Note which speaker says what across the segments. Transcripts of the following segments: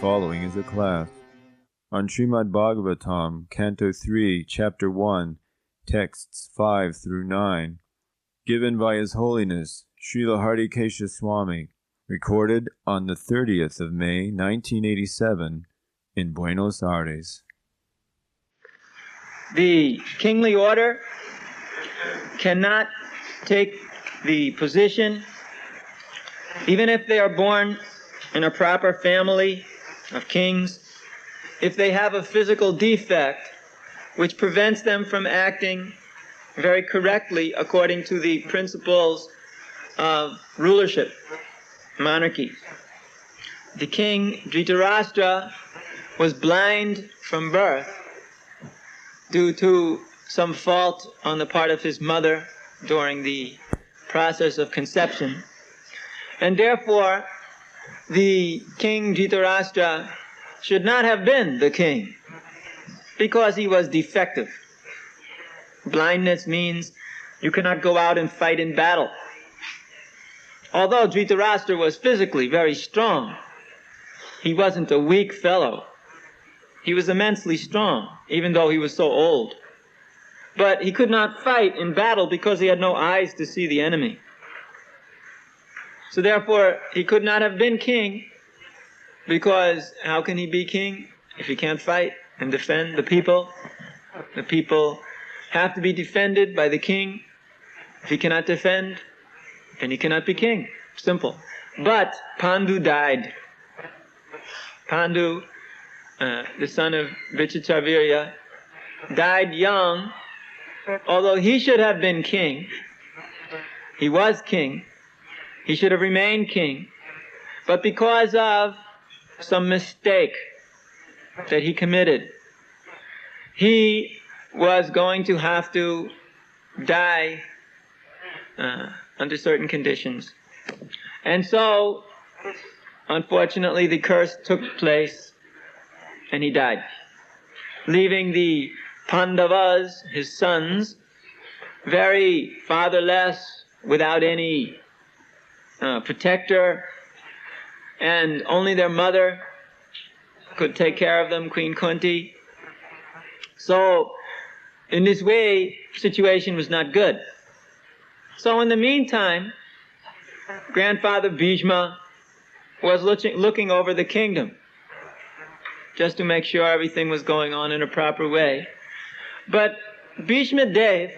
Speaker 1: following is a class on Srimad Bhagavatam, Canto 3, Chapter 1, Texts 5 through 9, given by His Holiness Srila Harikesa Swami, recorded on the 30th of May, 1987, in Buenos Aires.
Speaker 2: The kingly order cannot take the position, even if they are born in a proper family of kings, if they have a physical defect which prevents them from acting very correctly according to the principles of rulership, monarchy. The king Dhritarashtra was blind from birth due to some fault on the part of his mother during the process of conception. And therefore, the king Dhritarashtra should not have been the king because he was defective. Blindness means you cannot go out and fight in battle. Although Dhritarashtra was physically very strong, he wasn't a weak fellow. He was immensely strong, even though he was so old. But he could not fight in battle because he had no eyes to see the enemy. So therefore, he could not have been king, because how can he be king if he can't fight and defend the people? The people have to be defended by the king. If he cannot defend, then he cannot be king. Simple. But Pandu died. Pandu, the son of Vichitravirya, died young. Although he should have been king, he was king, he should have remained king, but because of some mistake that he committed, he was going to have to die under certain conditions. And so, unfortunately, the curse took place and he died, leaving the Pandavas, his sons, very fatherless, without any protector, and only their mother could take care of them, Queen Kunti. So, in this way, situation was not good. So in the meantime, grandfather Bhishma was looking over the kingdom, just to make sure everything was going on in a proper way. But Bhishma Dev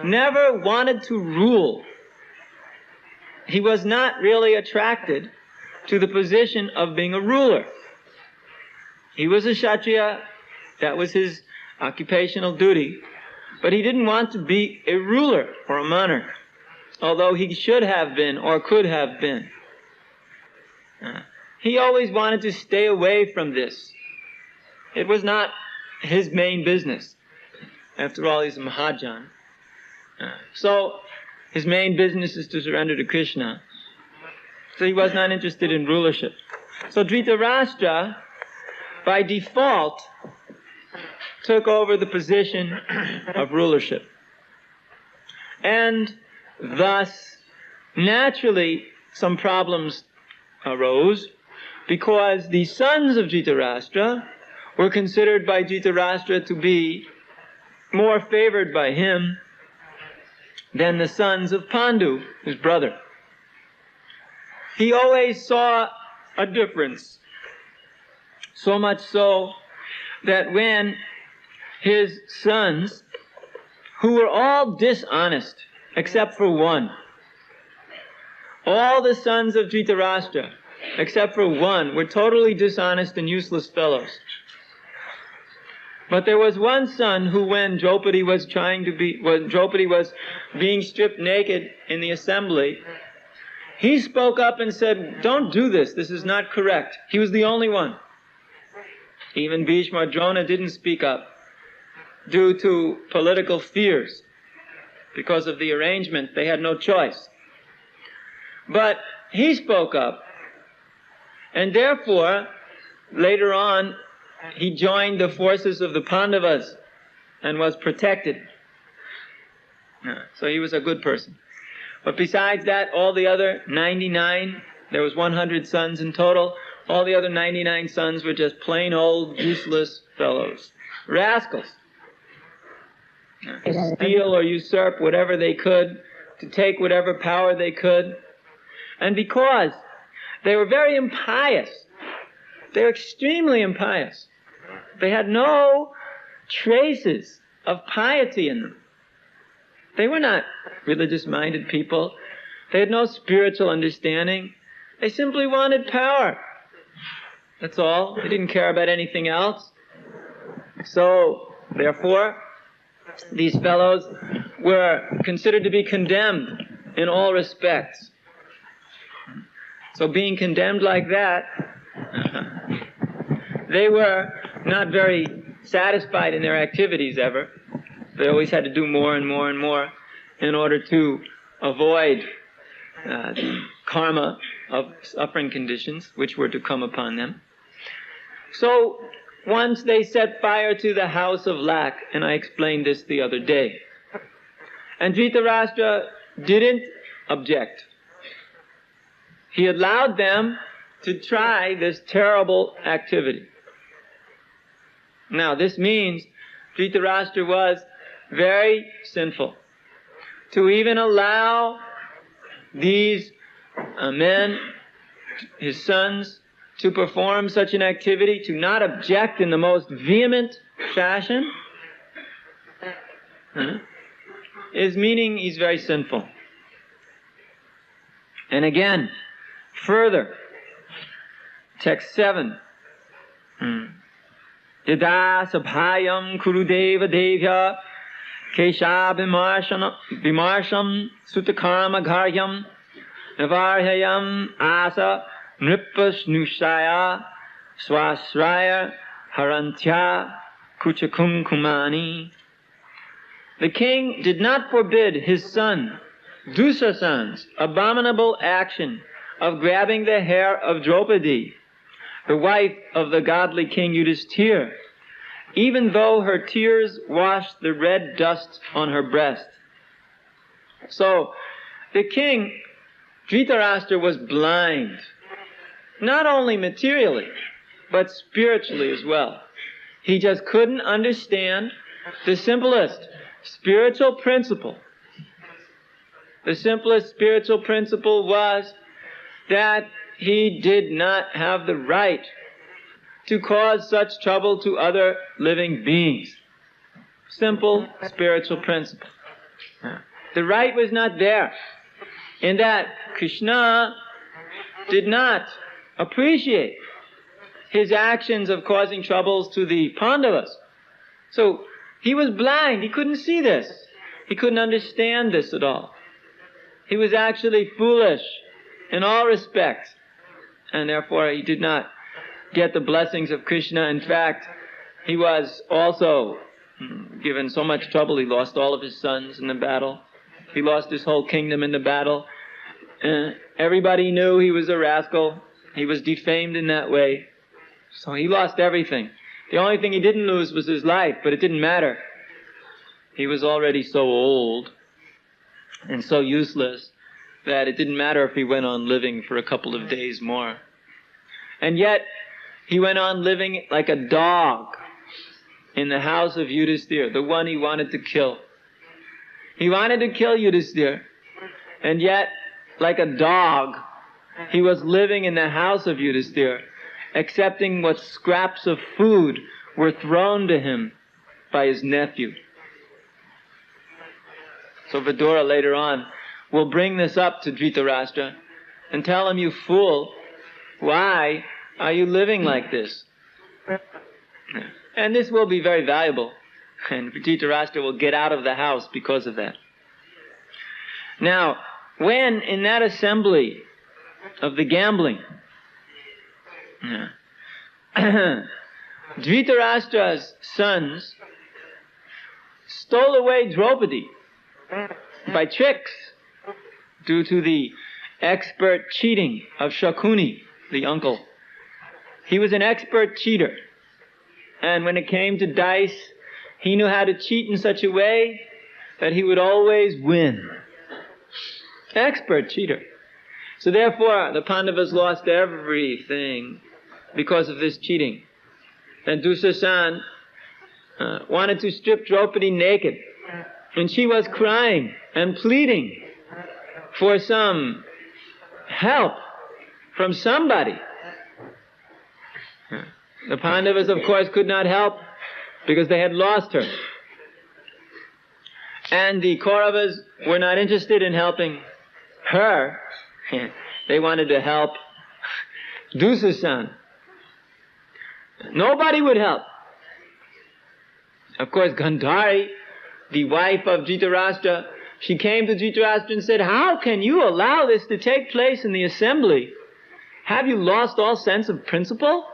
Speaker 2: never wanted to rule. He was not really attracted to the position of being a ruler. He was a Kshatriya, that was his occupational duty, but he didn't want to be a ruler or a monarch, although he should have been or could have been. He always wanted to stay away from this. It was not his main business. After all, he's a Mahajan. So, his main business is to surrender to Krishna. So he was not interested in rulership. So Dhritarashtra, by default, took over the position of rulership. And thus, naturally, some problems arose, because the sons of Dhritarashtra were considered by Dhritarashtra to be more favored by him than the sons of Pandu, his brother. He always saw a difference, so much so that when his sons, who were all dishonest except for one, all the sons of Dhritarashtra except for one were totally dishonest and useless fellows. But there was one son who, when Draupadi was being stripped naked in the assembly, he spoke up and said, "Don't do this, this is not correct." He was the only one. Even Bhishma or Drona didn't speak up due to political fears. Because of the arrangement, they had no choice. But he spoke up, and therefore, later on, he joined the forces of the Pandavas and was protected. So he was a good person. But besides that, all the other 99, there was 100 sons in total, All the other 99 sons were just plain old useless fellows, rascals. To steal or usurp whatever they could, to take whatever power they could. And because they were very impious, they were extremely impious. They had no traces of piety in them. They were not religious-minded people. They had no spiritual understanding. They simply wanted power. That's all. They didn't care about anything else. So, therefore, these fellows were considered to be condemned in all respects. So being condemned like that, they were not very satisfied in their activities ever. They always had to do more and more and more in order to avoid the karma of suffering conditions which were to come upon them. So once they set fire to the house of lack, and I explained this the other day. And Dhritarashtra didn't object. He allowed them to try this terrible activity. Now this means Dhritarashtra was very sinful. To even allow these men, his sons, to perform such an activity, to not object in the most vehement fashion, is meaning he's very sinful. And further, text 7. Yada sabhayam kurudeva devya kesha bimarsham sutakarma gharyam navarhayam asa nripasnushaya swasraya harantya kuchakum kumani. The king did not forbid his son Dusasan's abominable action of grabbing the hair of Draupadi, the wife of the godly king Yudhisthira, even though her tears washed the red dust on her breast. So, the king, Dhritarashtra, was blind, not only materially, but spiritually as well. He just couldn't understand the simplest spiritual principle. The simplest spiritual principle was that he did not have the right to cause such trouble to other living beings. Simple spiritual principle. The right was not there, in that Krishna did not appreciate his actions of causing troubles to the Pandavas. So he was blind. He couldn't see this. He couldn't understand this at all. He was actually foolish in all respects, and therefore he did not get the blessings of Krishna. In fact, he was also given so much trouble. He lost all of his sons in the battle. He lost his whole kingdom in the battle. Everybody knew he was a rascal. He was defamed in that way. So he lost everything. The only thing he didn't lose was his life, but it didn't matter. He was already so old and so useless that it didn't matter if he went on living for a couple of days more. And yet, he went on living like a dog in the house of Yudhisthira, the one he wanted to kill. He wanted to kill Yudhisthira, and yet, like a dog, he was living in the house of Yudhisthira, accepting what scraps of food were thrown to him by his nephew. So Vidura later on will bring this up to Dhritarashtra and tell him, "You fool, why are you living like this?" And this will be very valuable, and Dhritarashtra will get out of the house because of that. Now, when in that assembly of the gambling, Dhritarashtra's sons stole away Draupadi by tricks due to the expert cheating of Shakuni, the uncle. He was an expert cheater, and when it came to dice, he knew how to cheat in such a way that he would always win. Expert cheater. So therefore, the Pandavas lost everything. because of this cheating. And Dusasan wanted to strip Draupadi naked. And she was crying and pleading for some help from somebody. The Pandavas, of course, could not help because they had lost her. And the Kauravas were not interested in helping her. They wanted to help Dusasan. Nobody would help. Of course, Gandhari, the wife of Dhritarashtra, she came to Dhritarashtra and said, "How can you allow this to take place in the assembly? Have you lost all sense of principle?"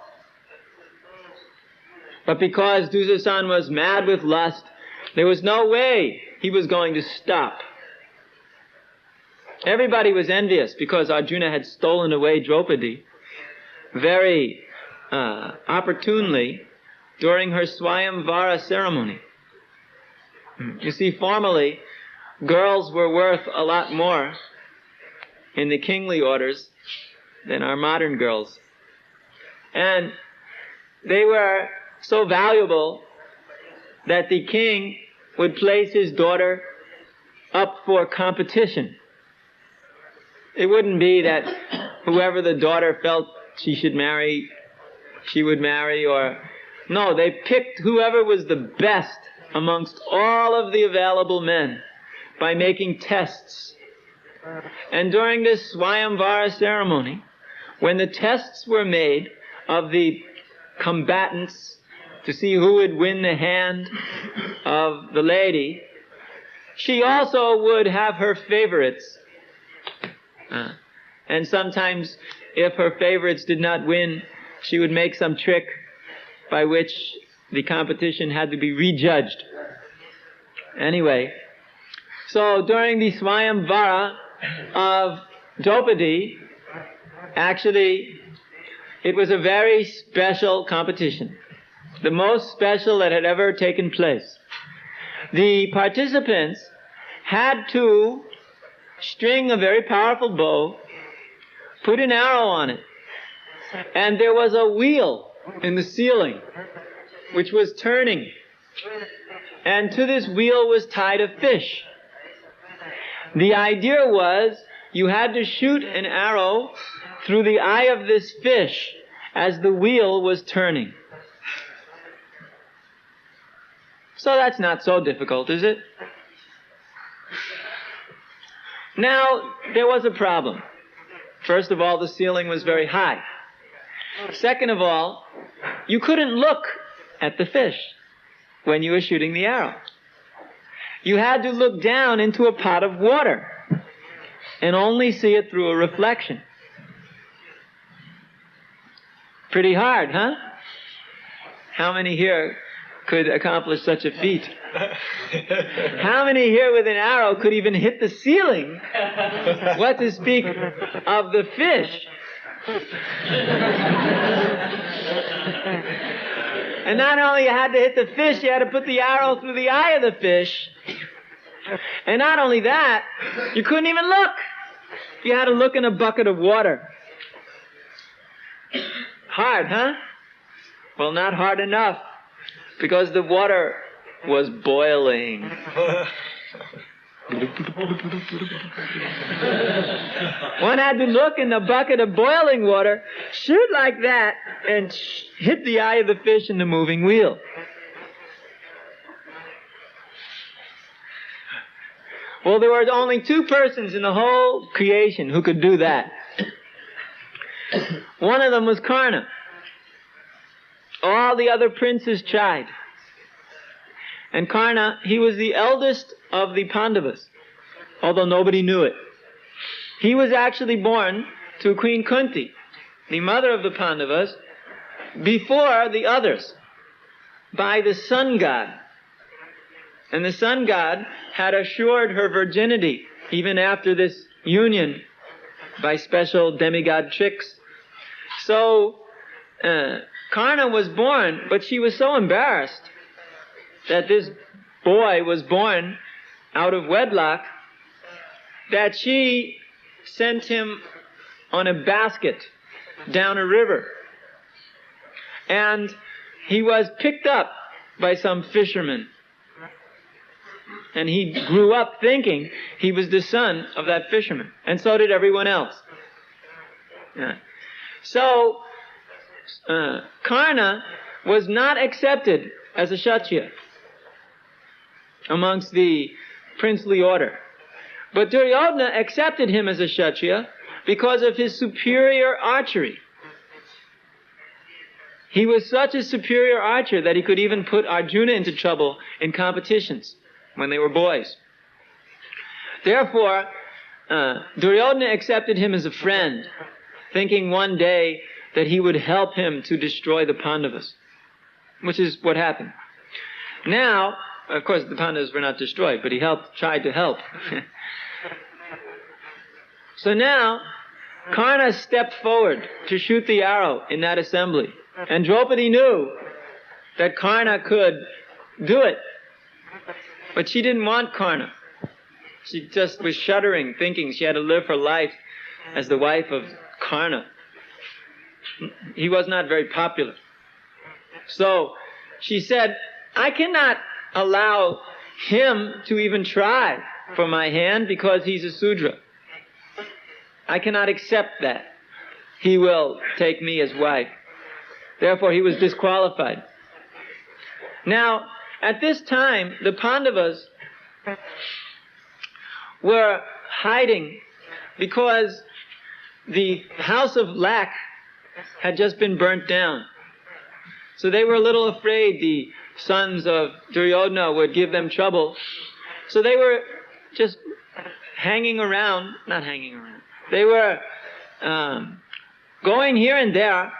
Speaker 2: But because Dusasan was mad with lust, there was no way he was going to stop. Everybody was envious because Arjuna had stolen away Draupadi very opportunely during her Swayamvara ceremony. You see, formerly, girls were worth a lot more in the kingly orders than our modern girls. And they were so valuable that the king would place his daughter up for competition. It wouldn't be that whoever the daughter felt she should marry, she would marry, or... No, they picked whoever was the best amongst all of the available men by making tests. And during this Swayamvara ceremony, when the tests were made of the combatants to see who would win the hand of the lady, she also would have her favorites. And sometimes, if her favorites did not win, she would make some trick by which the competition had to be rejudged. Anyway, so during the Swayamvara of Draupadi, actually, it was a very special competition. The most special that had ever taken place. The participants had to string a very powerful bow, put an arrow on it, and there was a wheel in the ceiling which was turning, and to this wheel was tied a fish. The idea was you had to shoot an arrow through the eye of this fish as the wheel was turning. So that's not so difficult, is it? Now, there was a problem. First of all, the ceiling was very high. Second of all, you couldn't look at the fish when you were shooting the arrow. You had to look down into a pot of water and only see it through a reflection. Pretty hard, huh? How many here could accomplish such a feat? How many here with an arrow could even hit the ceiling? What to speak of the fish? And not only you had to hit the fish, you had to put the arrow through the eye of the fish. And not only that, you couldn't even look. You had to look in a bucket of water. Hard, huh? Well, not hard enough, because the water was boiling. One had to look in the bucket of boiling water, shoot like that, and hit the eye of the fish in the moving wheel. Well, there were only two persons in the whole creation who could do that. One of them was Karna. All the other princes tried. And Karna, he was the eldest of the Pandavas, although nobody knew it. He was actually born to Queen Kunti, the mother of the Pandavas, before the others, by the sun god. And the sun god had assured her virginity even after this union by special demigod tricks. So Karna was born, but she was so embarrassed that this boy was born out of wedlock that she sent him on a basket down a river And he was picked up by some fisherman. And he grew up thinking he was the son of that fisherman. And so did everyone else. Yeah. So, Karna was not accepted as a Kshatriya amongst the princely order. But Duryodhana accepted him as a Kshatriya because of his superior archery. He was such a superior archer that he could even put Arjuna into trouble in competitions when they were boys. Therefore, Duryodhana accepted him as a friend, thinking one day that he would help him to destroy the Pandavas, which is what happened. Now, of course, the Pandavas were not destroyed, but he tried to help. So now, Karna stepped forward to shoot the arrow in that assembly. And Draupadi knew that Karna could do it. But she didn't want Karna. She just was shuddering, thinking she had to live her life as the wife of Karna. He was not very popular. So she said, I cannot allow him to even try for my hand because he's a Sudra. I cannot accept that. He will take me as wife. Therefore, he was disqualified. Now, at this time, the Pandavas were hiding because the house of Lak had just been burnt down. So they were a little afraid the sons of Duryodhana would give them trouble. So they were just not hanging around. They were going here and there,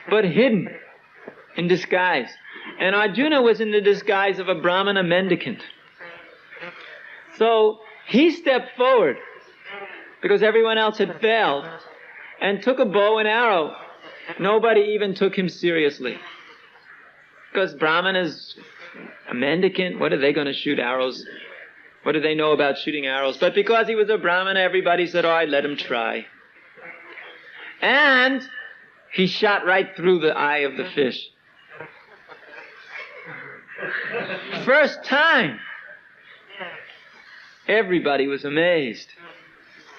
Speaker 2: but hidden in disguise. And Arjuna was in the disguise of a Brahmana mendicant. So he stepped forward, because everyone else had failed, and took a bow and arrow. Nobody even took him seriously. Because Brahmanas, a mendicant, what are they going to shoot arrows? What do they know about shooting arrows? But because he was a Brahmana, everybody said, all right, let him try. And he shot right through the eye of the fish. First time. Everybody was amazed.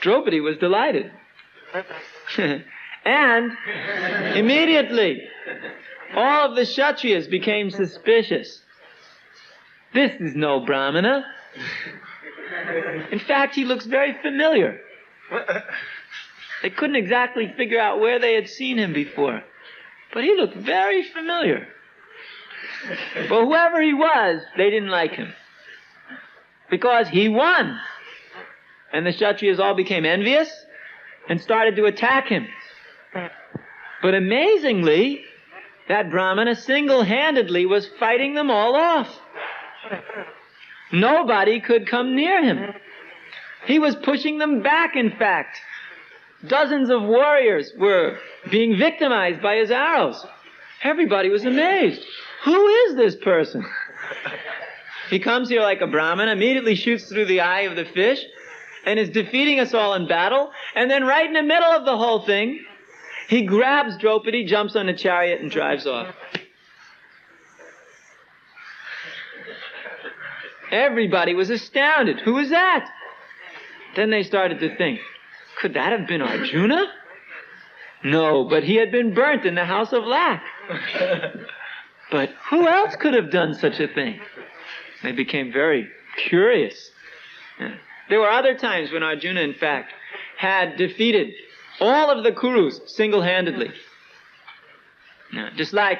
Speaker 2: Draupadi was delighted. And immediately, all of the Kshatriyas became suspicious. This is no Brahmana. In fact, he looks very familiar. They couldn't exactly figure out where they had seen him before. But he looked very familiar. But whoever he was, they didn't like him. Because he won. And the Kshatriyas all became envious and started to attack him. But amazingly, that Brahmana single-handedly was fighting them all off. Nobody could come near him. He was pushing them back, in fact. Dozens of warriors were being victimized by his arrows. Everybody was amazed. Who is this person? He comes here like a Brahmin, immediately shoots through the eye of the fish, and is defeating us all in battle. And then right in the middle of the whole thing, he grabs Draupadi, jumps on a chariot, and drives off. Everybody was astounded. Who was that? Then they started to think, could that have been Arjuna? No, but he had been burnt in the house of Lak. But who else could have done such a thing? They became very curious. There were other times when Arjuna, in fact, had defeated all of the Kurus single-handedly. Just like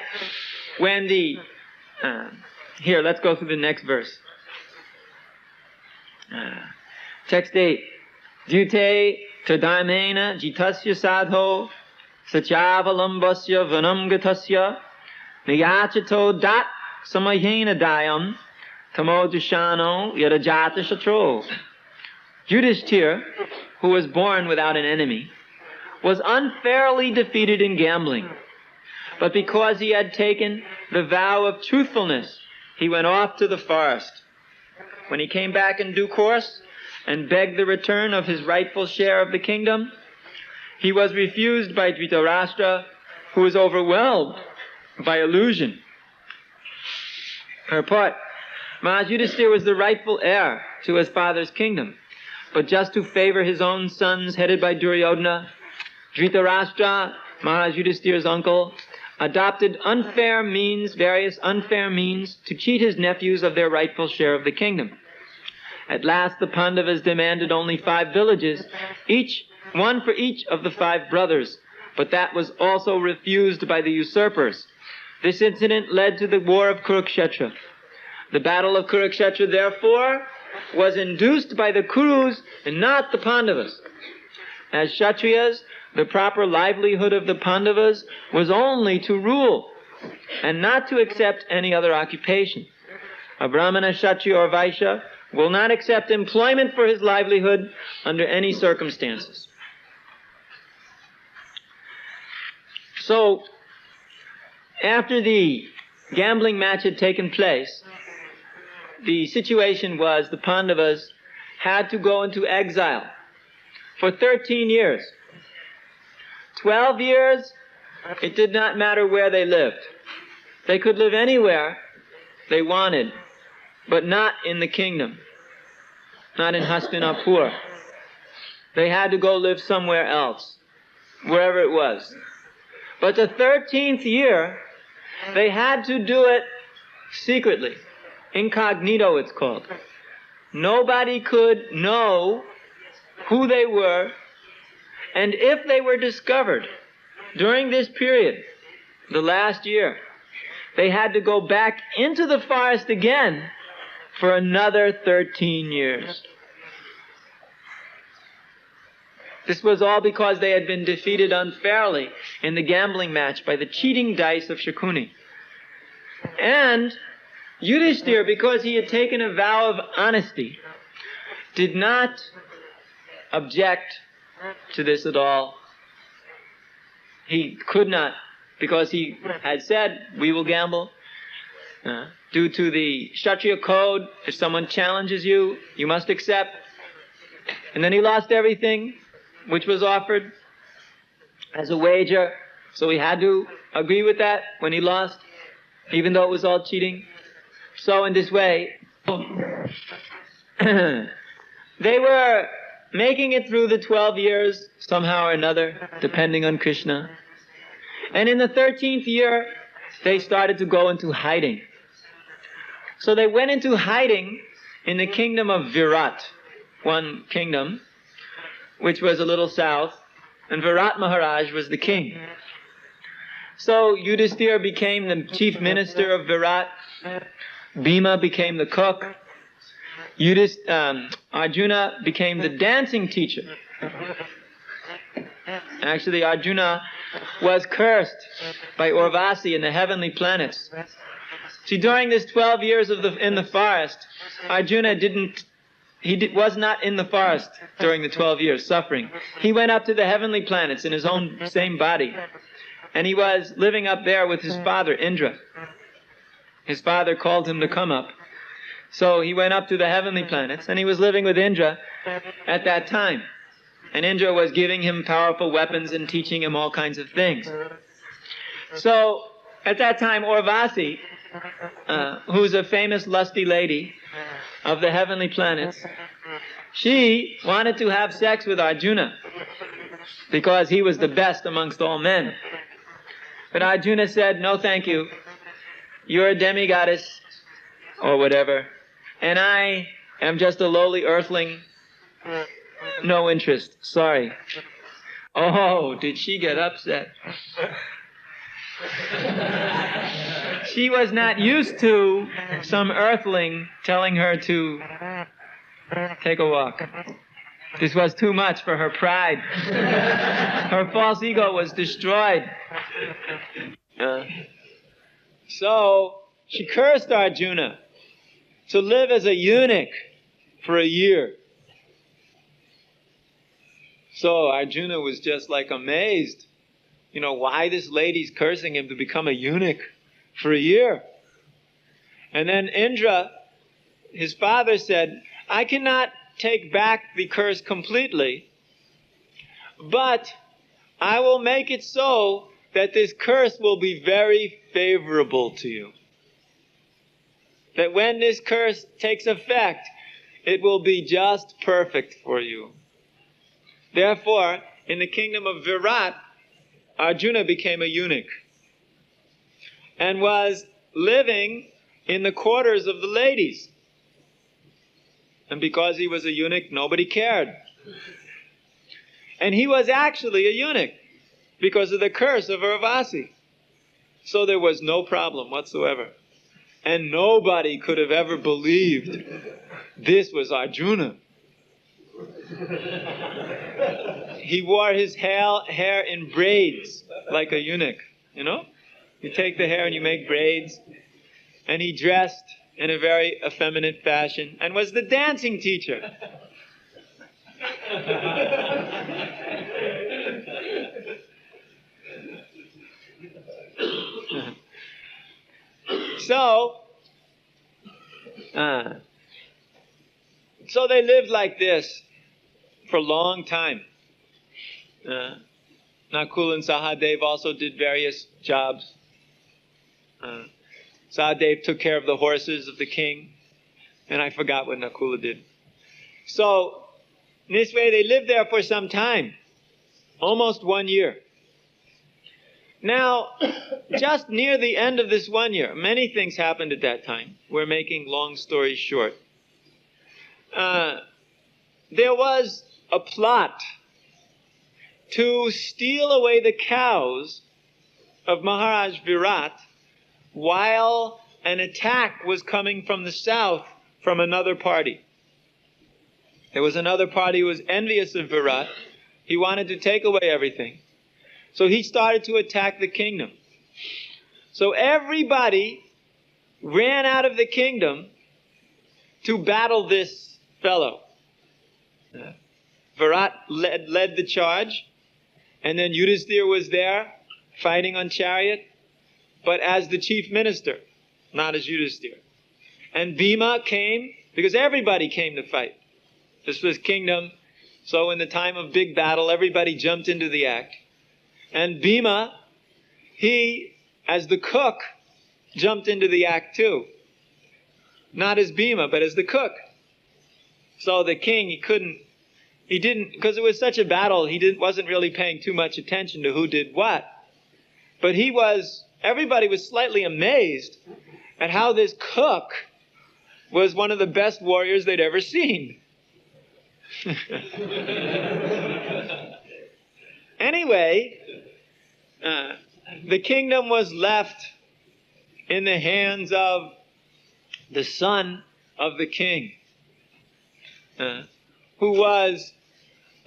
Speaker 2: when here, let's go through the next verse. Text 8. Dute tadamena jitasya sadho satyavalambasya vanam gatasya niyachato dat samayena dayam tamo dushano yadajata shatro. Yudhishthira, who was born without an enemy, was unfairly defeated in gambling. But because he had taken the vow of truthfulness, he went off to the forest. When he came back in due course and begged the return of his rightful share of the kingdom, he was refused by Dhritarashtra, who was overwhelmed by illusion. Purport: Maharaj Yudhisthira was the rightful heir to his father's kingdom, but just to favor his own sons headed by Duryodhana, Dhritarashtra, Maharaj Yudhisthira's uncle, adopted various unfair means to cheat his nephews of their rightful share of the kingdom. At last the Pandavas demanded only 5 villages, one for each of the 5 brothers, but that was also refused by the usurpers. This incident led to the war of Kurukshetra. The battle of Kurukshetra, therefore, was induced by the Kurus and not the Pandavas. As Kshatriyas, the proper livelihood of the Pandavas was only to rule and not to accept any other occupation. A Brahmana, Kshatriya, or Vaishya will not accept employment for his livelihood under any circumstances. So, after the gambling match had taken place, the situation was the Pandavas had to go into exile for 13 years. 12 years, it did not matter where they lived. They could live anywhere they wanted, but not in the kingdom, not in Hastinapur. They had to go live somewhere else, wherever it was. But the 13th year, they had to do it secretly. Incognito, it's called. Nobody could know who they were, and if they were discovered during this period, the last year, they had to go back into the forest again for another 13 years. This was all because they had been defeated unfairly in the gambling match by the cheating dice of Shakuni. And Yudhisthira, because he had taken a vow of honesty, did not object to this at all. He could not, because he had said, we will gamble. Due to the Kshatriya code, if someone challenges you, you must accept. And then he lost everything which was offered as a wager, so he had to agree with that when he lost, even though it was all cheating. So in this way, they were making it through the 12 years somehow or another, depending on Krishna. And in the 13th year, they started to go into hiding. So they went into hiding in the kingdom of Virat, one kingdom, which was a little south, and Virat Maharaj was the king. So Yudhisthira became the chief minister of Virat, Bhima became the cook, Arjuna became the dancing teacher. Actually, Arjuna was cursed by Urvasi in the heavenly planets. See, during this 12 years in the forest, Arjuna was not in the forest during the 12 years suffering. He went up to the heavenly planets in his own same body. And he was living up there with his father, Indra. His father called him to come up. So he went up to the heavenly planets, and he was living with Indra at that time. And Indra was giving him powerful weapons and teaching him all kinds of things. So at that time, Urvasi, who's a famous lusty lady of the heavenly planets, she wanted to have sex with Arjuna because he was the best amongst all men. But Arjuna said, no thank you. You're a demigoddess, or whatever, and I am just a lowly earthling. No interest. Sorry. Oh, did she get upset? She was not used to some earthling telling her to take a walk. This was too much for her pride. Her false ego was destroyed. So she cursed Arjuna to live as a eunuch for a year. So Arjuna was just like amazed. Why this lady's cursing him to become a eunuch for a year. And then Indra, his father, said, I cannot take back the curse completely, but I will make it so that this curse will be very favorable to you. That when this curse takes effect, it will be just perfect for you. Therefore, in the kingdom of Virat, Arjuna became a eunuch and was living in the quarters of the ladies. And because he was a eunuch, nobody cared. And he was actually a eunuch because of the curse of Urvasi. So there was no problem whatsoever. And nobody could have ever believed this was Arjuna. He wore his hair in braids like a eunuch, you know? You take the hair and you make braids. And he dressed in a very effeminate fashion and was the dancing teacher. So they lived like this for a long time. Nakul and Sahadev also did various jobs. Sahadev took care of the horses of the king, and I forgot what Nakula did. So, in this way, they lived there for some time, almost 1 year. Now, just near the end of this 1 year, many things happened at that time. We're making long stories short. There was a plot to steal away the cows of Maharaj Virat while an attack was coming from the south from another party. There was another party who was envious of Virat. He wanted to take away everything. So he started to attack the kingdom. So everybody ran out of the kingdom to battle this fellow. Virat led the charge, and then Yudhisthira was there fighting on chariot, but as the chief minister, not as Yudhisthira. And Bhima came, because everybody came to fight. This was kingdom, so in the time of big battle, everybody jumped into the act. And Bhima, he, as the cook, jumped into the act too. Not as Bhima, but as the cook. So the king, he didn't, because it was such a battle, wasn't really paying too much attention to who did what. But everybody was slightly amazed at how this cook was one of the best warriors they'd ever seen. Anyway, the kingdom was left in the hands of the son of the king, who was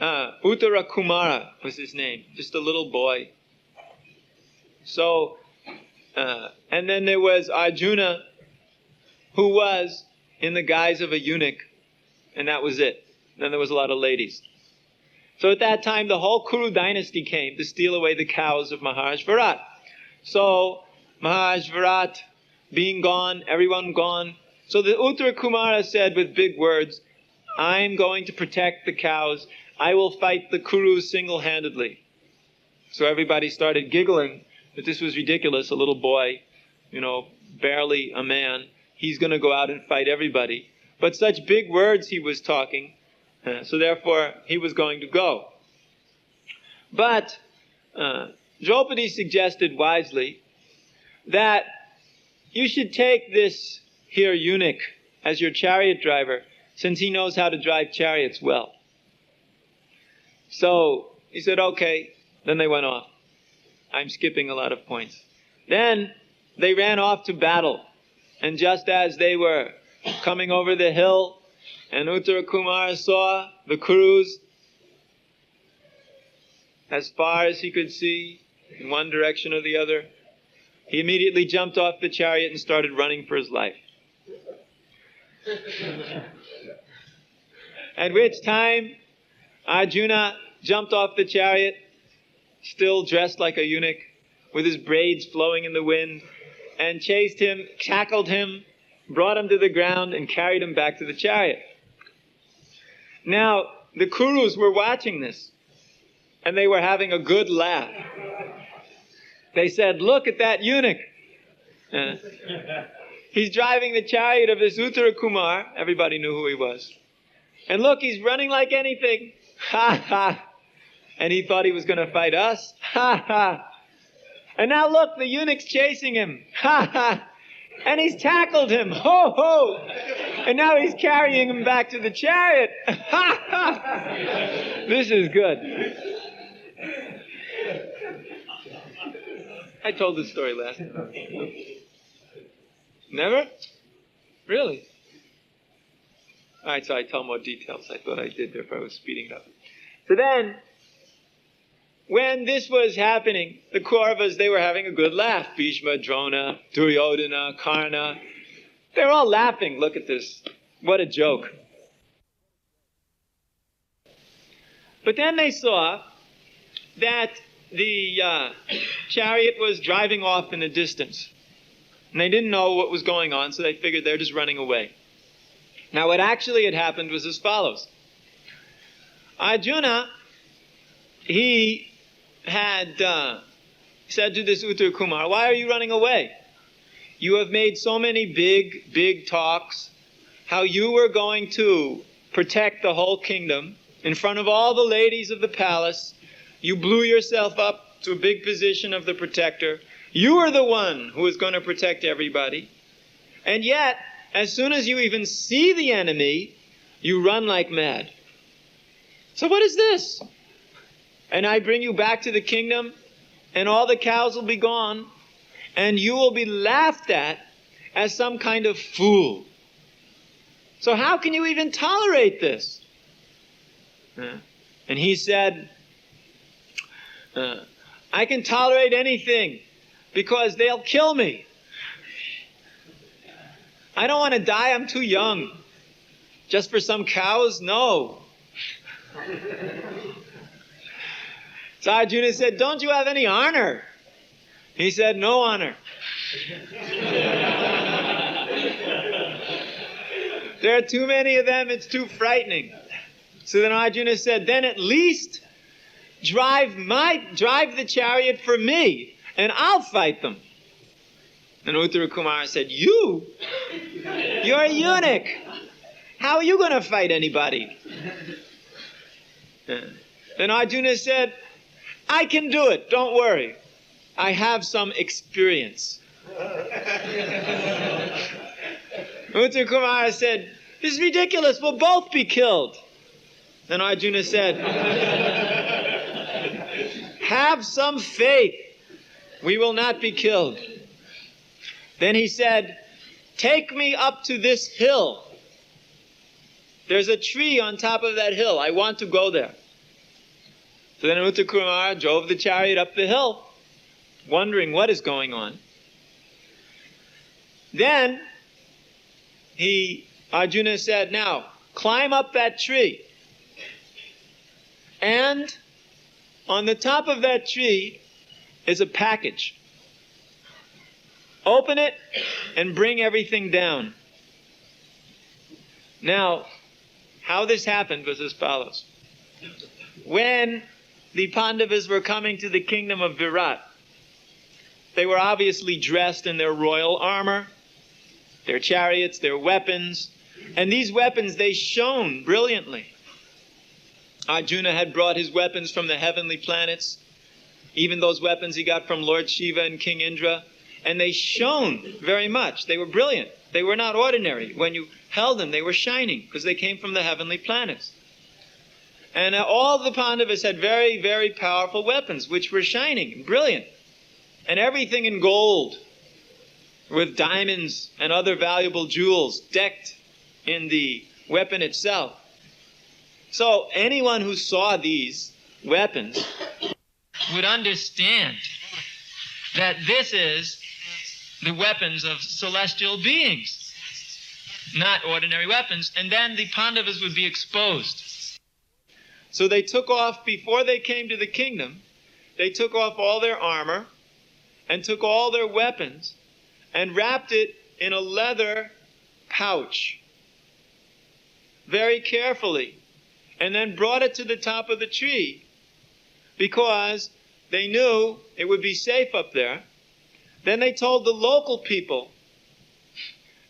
Speaker 2: Uttara Kumara was his name, just a little boy. So, and then there was Arjuna, who was in the guise of a eunuch, and that was it. Then there was a lot of ladies. So at that time, the whole Kuru dynasty came to steal away the cows of Maharaj Virat. So Maharaj Virat being gone, everyone gone. So the Uttara Kumara said with big words, I'm going to protect the cows. I will fight the Kurus single-handedly. So everybody started giggling that this was ridiculous. A little boy, barely a man. He's going to go out and fight everybody. But such big words he was talking. So therefore, he was going to go. But Draupadi suggested wisely that you should take this here eunuch as your chariot driver, since he knows how to drive chariots well. So he said, okay. Then they went off. I'm skipping a lot of points. Then they ran off to battle. And just as they were coming over the hill, and Uttara Kumara saw the Kurus as far as he could see, in one direction or the other, he immediately jumped off the chariot and started running for his life. At which time, Arjuna jumped off the chariot, still dressed like a eunuch, with his braids flowing in the wind, and chased him, tackled him, brought him to the ground, and carried him back to the chariot. Now, the Kurus were watching this, and they were having a good laugh. They said, look at that eunuch. He's driving the chariot of this Uttara Kumar. Everybody knew who he was. And look, he's running like anything. Ha ha. And he thought he was going to fight us. Ha ha. And now look, the eunuch's chasing him. Ha ha. And he's tackled him. Ho ho. And now he's carrying him back to the chariot. Ha ha. This is good. I told this story last time. Never? Really? All right, so I tell more details. I thought I did, therefore I was speeding up. So then, when this was happening, the Kauravas, they were having a good laugh. Bhishma, Drona, Duryodhana, Karna. They're all laughing. Look at this. What a joke. But then they saw that the chariot was driving off in the distance. And they didn't know what was going on, so they figured they're just running away. Now, what actually had happened was as follows. Arjuna, he had said to this Uttara Kumar, why are you running away? You have made so many big talks, how you were going to protect the whole kingdom in front of all the ladies of the palace. You blew yourself up to a big position of the protector. You are the one who is going to protect everybody. And yet, as soon as you even see the enemy, you run like mad. So what is this? And I bring you back to the kingdom, and all the cows will be gone, and you will be laughed at as some kind of fool. So how can you even tolerate this? And he said, I can tolerate anything because they'll kill me. I don't want to die, I'm too young. Just for some cows? No. So Arjuna said, don't you have any honor? He said, no honor. There are too many of them, it's too frightening. So then Arjuna said, then at least drive the chariot for me, and I'll fight them. And Uttara Kumar said, you're a eunuch. How are you going to fight anybody? Then Arjuna said, I can do it, don't worry. I have some experience. Uttara Kumar said, this is ridiculous, we'll both be killed. Then Arjuna said, have some faith, we will not be killed. Then he said, take me up to this hill. There's a tree on top of that hill. I want to go there. So then Uttara Kumar drove the chariot up the hill, wondering what is going on. Then Arjuna said, now, climb up that tree. And on the top of that tree is a package. Open it and bring everything down. Now, how this happened was as follows. When the Pandavas were coming to the kingdom of Virat, they were obviously dressed in their royal armor, their chariots, their weapons, and these weapons, they shone brilliantly. Arjuna had brought his weapons from the heavenly planets, even those weapons he got from Lord Shiva and King Indra, and they shone very much. They were brilliant. They were not ordinary. When you held them, they were shining because they came from the heavenly planets. And all the Pandavas had very, very powerful weapons, which were shining and brilliant. And everything in gold, with diamonds and other valuable jewels decked in the weapon itself. So anyone who saw these weapons would understand that this is the weapons of celestial beings, not ordinary weapons. And then the Pandavas would be exposed. So they took off, before they came to the kingdom, they took off all their armor and took all their weapons and wrapped it in a leather pouch very carefully, and then brought it to the top of the tree, because they knew it would be safe up there. Then they told the local people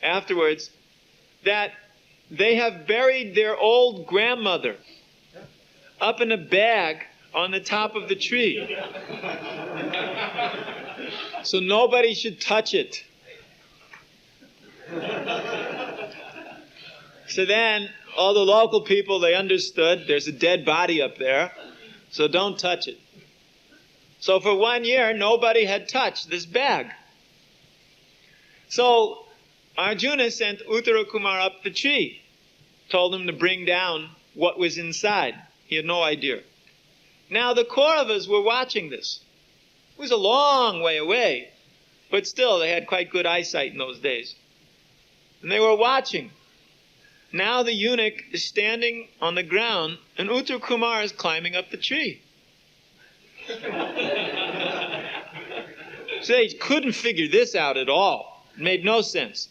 Speaker 2: afterwards that they have buried their old grandmother up in a bag on the top of the tree. So nobody should touch it. So then all the local people, they understood there's a dead body up there, so don't touch it. So for 1 year, nobody had touched this bag. So Arjuna sent Uttara Kumar up the tree, told him to bring down what was inside. He had no idea. Now the Kauravas were watching this. It was a long way away, but still they had quite good eyesight in those days. And they were watching. Now the eunuch is standing on the ground and Uttara Kumar is climbing up the tree. So they couldn't figure this out at all. It made no sense.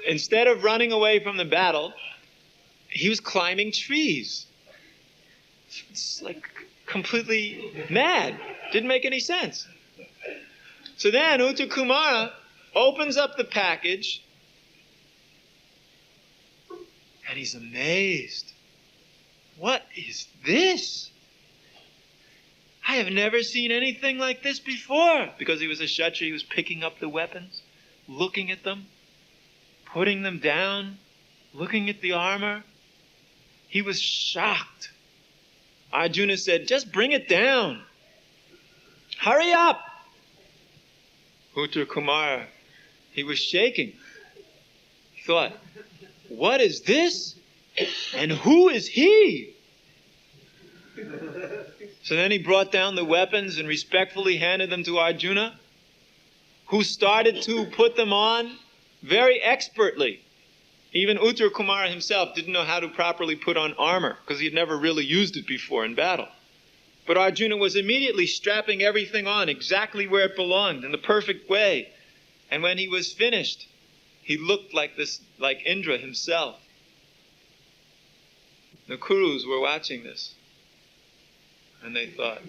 Speaker 2: Instead of running away from the battle, he was climbing trees. It's like completely mad. Didn't make any sense. So then Uttara Kumara opens up the package and he's amazed. What is this? I have never seen anything like this before. Because he was a Kshatriya, he was picking up the weapons, looking at them, putting them down, looking at the armor. He was shocked. Arjuna said, just bring it down. Hurry up. Uttara Kumara, he was shaking. He thought, what is this? And who is he? So then he brought down the weapons and respectfully handed them to Arjuna, who started to put them on very expertly. Even Uttara Kumara himself didn't know how to properly put on armor because he had never really used it before in battle. But Arjuna was immediately strapping everything on exactly where it belonged in the perfect way. And when he was finished, he looked like Indra himself. The Kurus were watching this. And they thought,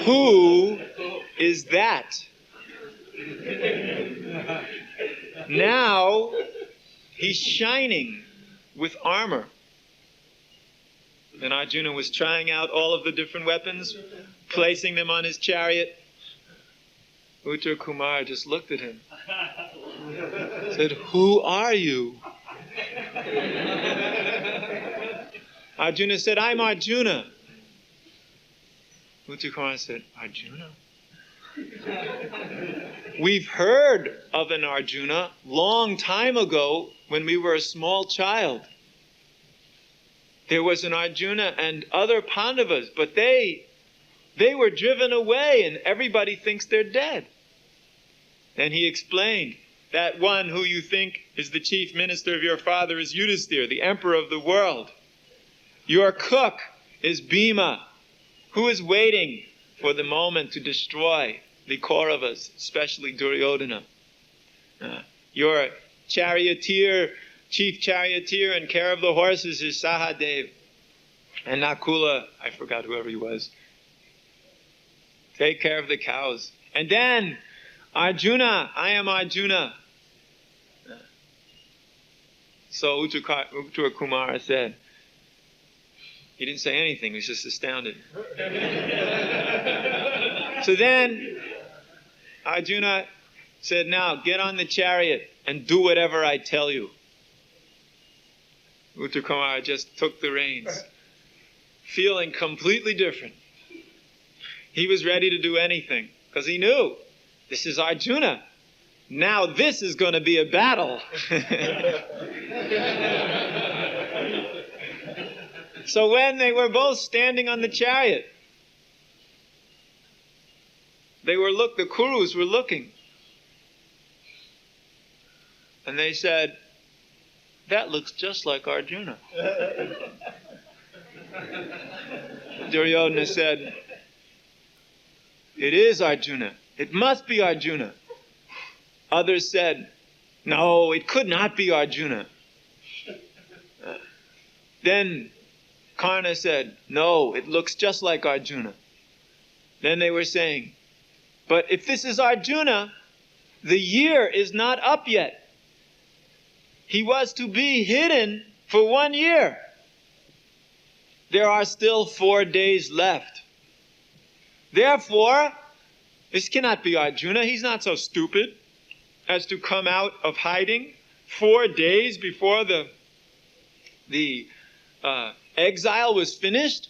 Speaker 2: who is that? Now he's shining with armor. And Arjuna was trying out all of the different weapons, placing them on his chariot. Uttara Kumar just looked at him. Said, who are you? Arjuna said, I'm Arjuna. Uttara Kumar said, Arjuna? We've heard of an Arjuna long time ago when we were a small child. There was an Arjuna and other Pandavas, but they were driven away and everybody thinks they're dead. Then he explained, that one who you think is the chief minister of your father is Yudhisthira, the emperor of the world. Your cook is Bhima, who is waiting for the moment to destroy the Kauravas, especially Duryodhana. Your charioteer, chief charioteer and care of the horses is Sahadev. And Nakula, I forgot whoever he was. Take care of the cows. And then Arjuna, I am Arjuna. So Uttara Kumara said, he didn't say anything, he was just astounded. So then Arjuna said, now get on the chariot and do whatever I tell you. Uttara Kumara just took the reins, feeling completely different. He was ready to do anything because he knew this is Arjuna. Now this is going to be a battle. So when they were both standing on the chariot, the Kurus were looking. And they said, that looks just like Arjuna. Duryodhana said, it is Arjuna. It must be Arjuna. Others said, no, it could not be Arjuna. Then Karna said, no, it looks just like Arjuna. Then they were saying, but if this is Arjuna, the year is not up yet. He was to be hidden for 1 year. There are still 4 days left. Therefore, this cannot be Arjuna. He's not so stupid as to come out of hiding 4 days before the exile was finished.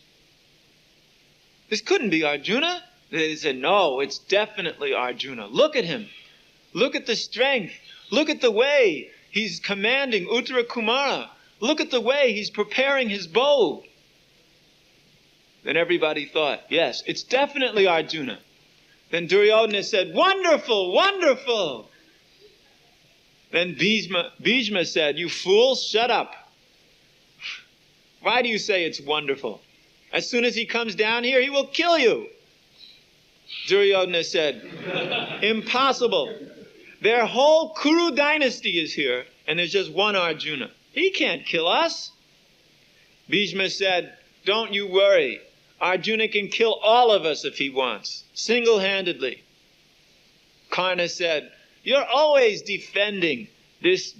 Speaker 2: This couldn't be Arjuna. They said, no, it's definitely Arjuna. Look at him. Look at the strength. Look at the way he's commanding Uttara Kumara. Look at the way he's preparing his bow. Then everybody thought, yes, it's definitely Arjuna. Then Duryodhana said, wonderful, wonderful. Then Bhishma said, you fools, shut up. Why do you say it's wonderful? As soon as he comes down here, he will kill you. Duryodhana said, impossible. Their whole Kuru dynasty is here, and there's just one Arjuna. He can't kill us. Bhishma said, don't you worry. Arjuna can kill all of us if he wants, single-handedly. Karna said, you're always defending this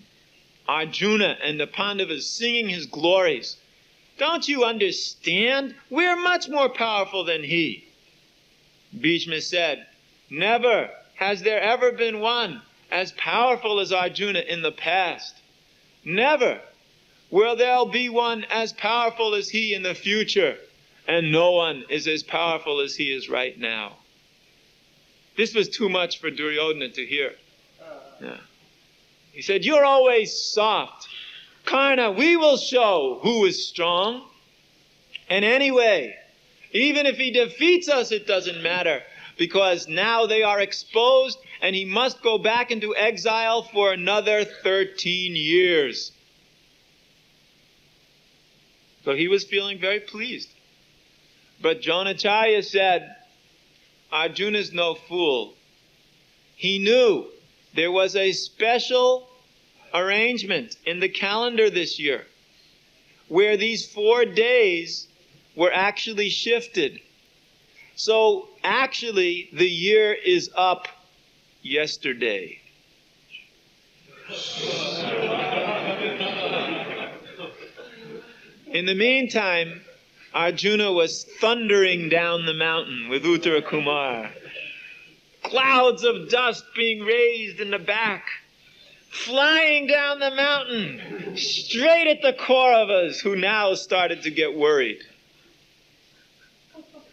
Speaker 2: Arjuna and the Pandavas, singing his glories. Don't you understand? We're much more powerful than he. Bhishma said, never has there ever been one as powerful as Arjuna in the past. Never will there be one as powerful as he in the future. And no one is as powerful as he is right now. This was too much for Duryodhana to hear. Yeah. He said, you're always soft. Karna, we will show who is strong. And anyway, even if he defeats us, it doesn't matter. Because now they are exposed and he must go back into exile for another 13 years. So he was feeling very pleased. But Dronacharya said, Arjuna's no fool. He knew there was a special arrangement in the calendar this year where these 4 days were actually shifted. So actually the year is up yesterday. In the meantime, Arjuna was thundering down the mountain with Uttara Kumar. Clouds of dust being raised in the back. Flying down the mountain. Straight at the Kauravas, who now started to get worried.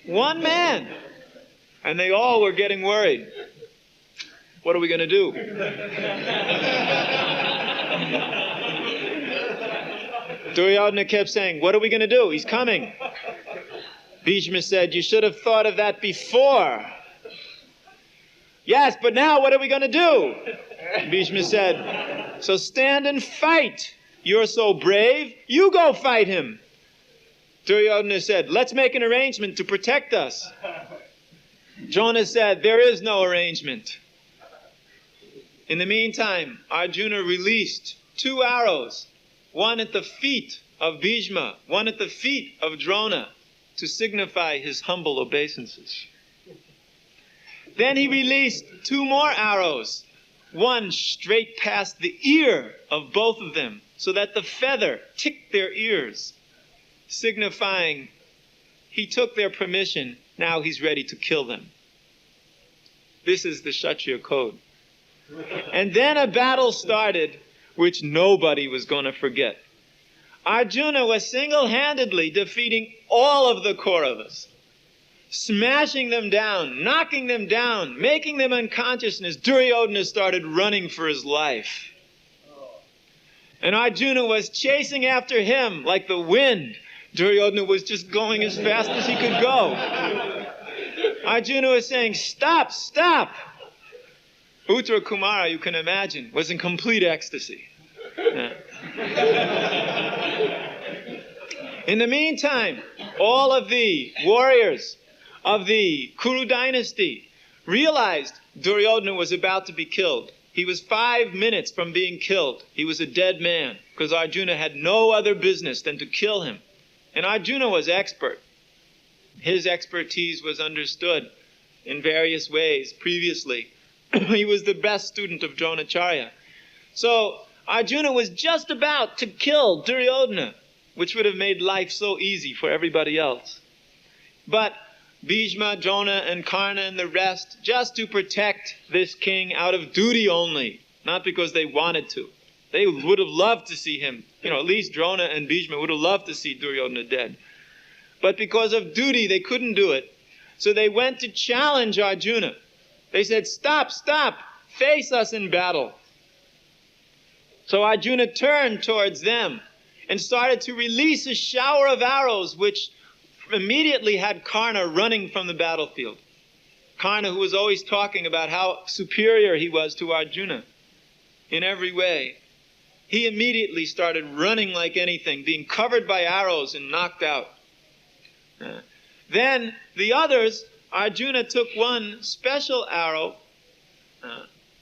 Speaker 2: One man. And they all were getting worried. What are we going to do? Duryodhana kept saying, what are we going to do? He's coming. Bhishma said, you should have thought of that before. Yes, but now what are we going to do? Bhishma said, so stand and fight. You're so brave, you go fight him. Duryodhana said, let's make an arrangement to protect us. Drona said, there is no arrangement. In the meantime, Arjuna released 2 arrows. One at the feet of Bhishma, one at the feet of Drona, to signify his humble obeisances. Then he released 2 more arrows, one straight past the ear of both of them, so that the feather ticked their ears, signifying he took their permission, now he's ready to kill them. This is the Kshatriya code. And then a battle started which nobody was going to forget. Arjuna was single-handedly defeating all of the Kauravas, smashing them down, knocking them down, making them unconscious. Duryodhana started running for his life. And Arjuna was chasing after him like the wind. Duryodhana was just going as fast as he could go. Arjuna was saying, stop, stop. Uttara Kumara, you can imagine, was in complete ecstasy. In the meantime, all of the warriors of the Kuru dynasty realized Duryodhana was about to be killed. He was 5 minutes from being killed. He was a dead man because Arjuna had no other business than to kill him. And Arjuna was expert. His expertise was understood in various ways previously. He was the best student of Dronacharya. So Arjuna was just about to kill Duryodhana, which would have made life so easy for everybody else. But Bhishma, Drona, and Karna and the rest, just to protect this king out of duty only, not because they wanted to. They would have loved to see him. At least Drona and Bhishma would have loved to see Duryodhana dead. But because of duty, they couldn't do it. So they went to challenge Arjuna. They said, stop, face us in battle. So Arjuna turned towards them and started to release a shower of arrows, which immediately had Karna running from the battlefield. Karna, who was always talking about how superior he was to Arjuna in every way, he immediately started running like anything, being covered by arrows and knocked out. Then the others, Arjuna took one special arrow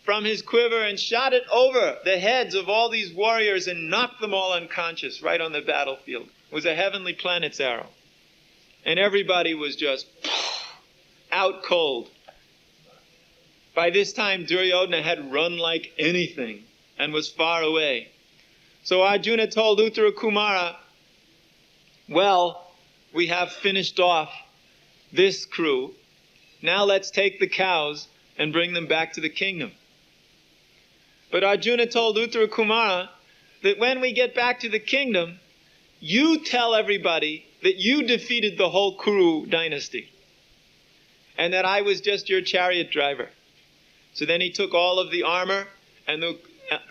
Speaker 2: from his quiver and shot it over the heads of all these warriors and knocked them all unconscious right on the battlefield. It was a heavenly planet's arrow. And everybody was just out cold. By this time, Duryodhana had run like anything and was far away. So Arjuna told Uttara Kumara, well, we have finished off this crew. Now let's take the cows and bring them back to the kingdom. But Arjuna told Uttara Kumara that when we get back to the kingdom, you tell everybody that you defeated the whole Kuru dynasty and that I was just your chariot driver. So then he took all of the armor and the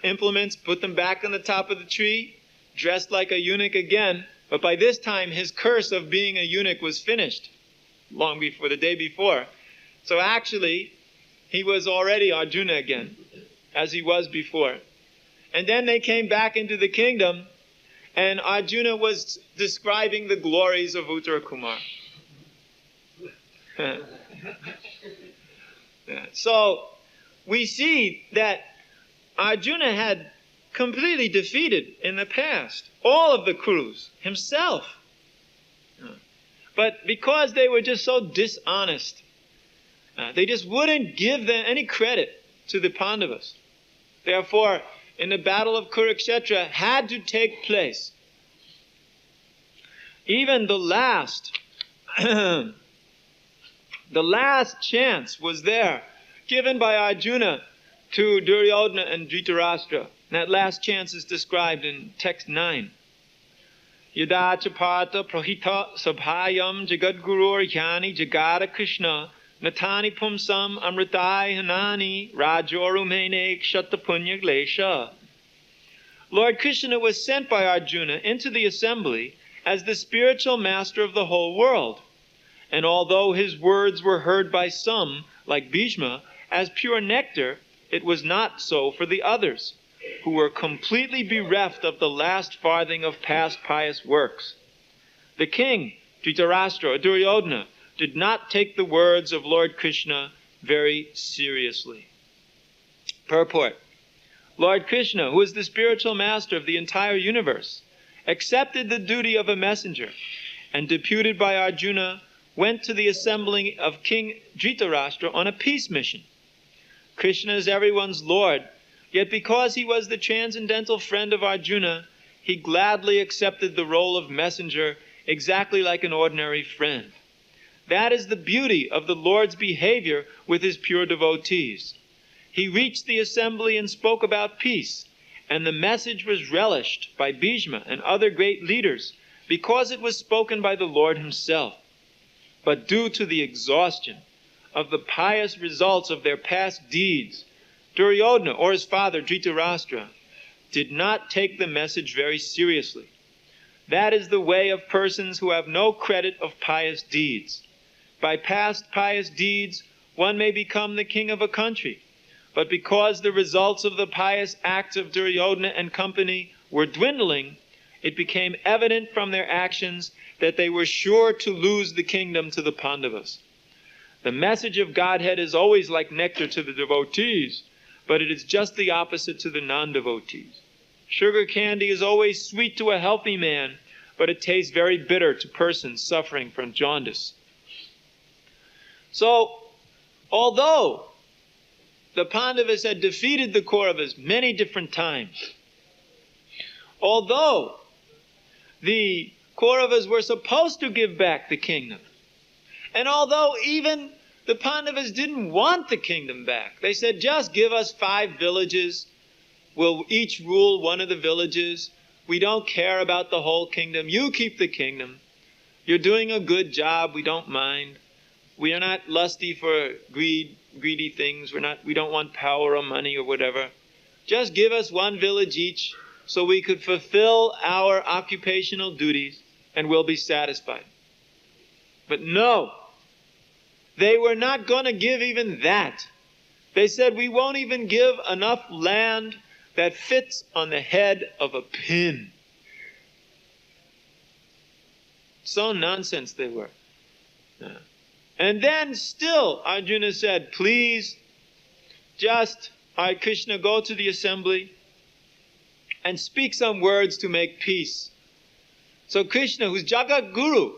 Speaker 2: implements, put them back on the top of the tree, dressed like a eunuch again. But by this time, his curse of being a eunuch was finished long before, the day before. So actually, he was already Arjuna again, as he was before. And then they came back into the kingdom, and Arjuna was describing the glories of Uttara Kumar. So we see that Arjuna had completely defeated in the past all of the Kurus himself. But because they were just so dishonest, they just wouldn't give them any credit to the Pandavas. Therefore, in the battle of Kurukshetra had to take place. Even the last chance was there, given by Arjuna to Duryodhana and Dhritarashtra. That last chance is described in text 9. Yada chapata prohita sabhayam jagadgurur yani jagada Krishna natani pumsam amritai hanani rajorumene kshattapunya glesha. Lord Krishna was sent by Arjuna into the assembly as the spiritual master of the whole world. And although his words were heard by some, like Bhishma, as pure nectar, it was not so for the others, who were completely bereft of the last farthing of past pious works. The king, Dhritarashtra, or Duryodhana, did not take the words of Lord Krishna very seriously. Purport. Lord Krishna, who is the spiritual master of the entire universe, accepted the duty of a messenger, and deputed by Arjuna, went to the assembling of King Dhritarashtra on a peace mission. Krishna is everyone's Lord, yet because he was the transcendental friend of Arjuna, he gladly accepted the role of messenger exactly like an ordinary friend. That is the beauty of the Lord's behavior with his pure devotees. He reached the assembly and spoke about peace, and the message was relished by Bhishma and other great leaders because it was spoken by the Lord himself. But due to the exhaustion of the pious results of their past deeds, Duryodhana, or his father Dhritarashtra, did not take the message very seriously. That is the way of persons who have no credit of pious deeds. By past pious deeds, one may become the king of a country. But because the results of the pious acts of Duryodhana and company were dwindling, it became evident from their actions that they were sure to lose the kingdom to the Pandavas. The message of Godhead is always like nectar to the devotees,
Speaker 3: but it is just the opposite to the non-devotees. Sugar candy is always sweet to a healthy man, but it tastes very bitter to persons suffering from jaundice. So, although the Pandavas had defeated the Kauravas many different times, although the Kauravas were supposed to give back the kingdom, and although even the Pandavas didn't want the kingdom back, they said, just give us 5 villages, we'll each rule one of the villages, we don't care about the whole kingdom, you keep the kingdom, you're doing a good job, we don't mind, we are not lusty for greedy things, we don't want power or money or whatever, just give us 1 village each so we could fulfill our occupational duties and we'll be satisfied. But no, they were not going to give even that. They said, we won't even give enough land that fits on the head of a pin. So nonsense they were. And then still Arjuna said, please, just, Krishna, go to the assembly and speak some words to make peace. So Krishna, who's Jagat Guru,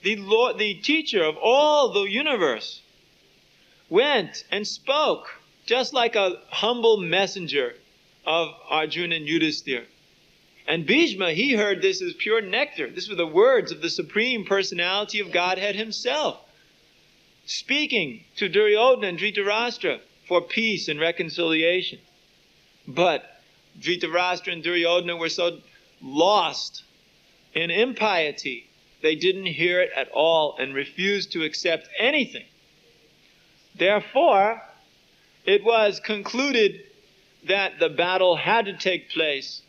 Speaker 3: the teacher of all the universe, went and spoke just like a humble messenger of Arjuna and Yudhisthira. And Bhishma, he heard this as pure nectar. This were the words of the Supreme Personality of Godhead himself, speaking to Duryodhana and Dhritarashtra for peace and reconciliation. But Dhritarashtra and Duryodhana were so lost in impiety, they didn't hear it at all and refused to accept anything. Therefore, it was concluded that the battle had to take place,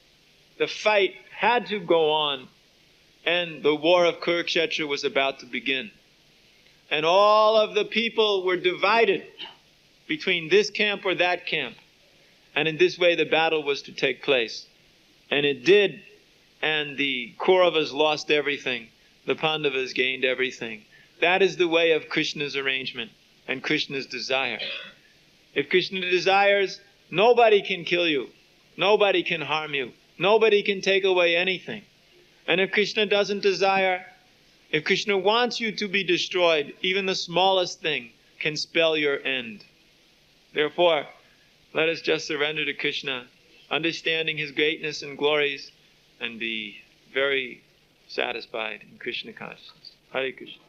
Speaker 3: the fight had to go on, and the war of Kurukshetra was about to begin. And all of the people were divided between this camp or that camp. And in this way the battle was to take place. And it did, and the Kauravas lost everything. The Pandavas gained everything. That is the way of Krishna's arrangement and Krishna's desire. If Krishna desires, nobody can kill you. Nobody can harm you. Nobody can take away anything. And if Krishna doesn't desire, if Krishna wants you to be destroyed, even the smallest thing can spell your end. Therefore, let us just surrender to Krishna, understanding his greatness and glories, and be very satisfied in Krishna consciousness. Hare Krishna.